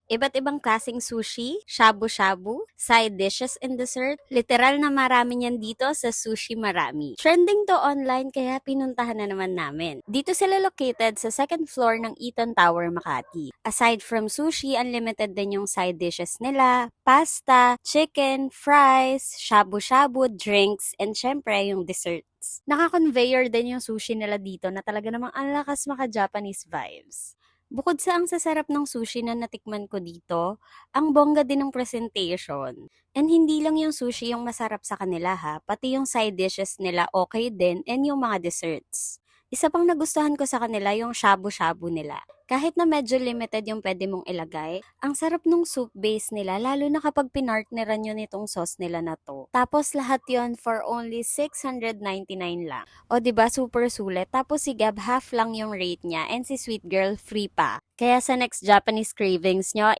Iba't ibang klaseng sushi, shabu-shabu, side dishes and dessert. Literal na marami niyan dito sa Sushi Marami. Trending to online kaya pinuntahan na naman namin. Dito sila located sa second floor ng Eaton Tower, Makati. Aside from sushi, unlimited din yung side dishes nila, pasta, chicken, fries, shabu-shabu, drinks, and syempre yung desserts. Naka-conveyor din yung sushi nila dito na talaga namang ang lakas maka-Japanese vibes. Bukod sa ang sasarap ng sushi na natikman ko dito, ang bongga din ng presentation. And hindi lang yung sushi yung masarap sa kanila ha, pati yung side dishes nila okay din and yung mga desserts. Isa pang nagustuhan ko sa kanila yung shabu-shabu nila. Kahit na medyo limited yung pwede mong ilagay, ang sarap nung soup base nila lalo na kapag pinartneran nyo nitong sauce nila na to. Tapos lahat yon for only 699 lang. O 'di ba super sulit. Tapos si Gab half lang yung rate niya and si Sweet Girl free pa. Kaya sa next Japanese cravings nyo,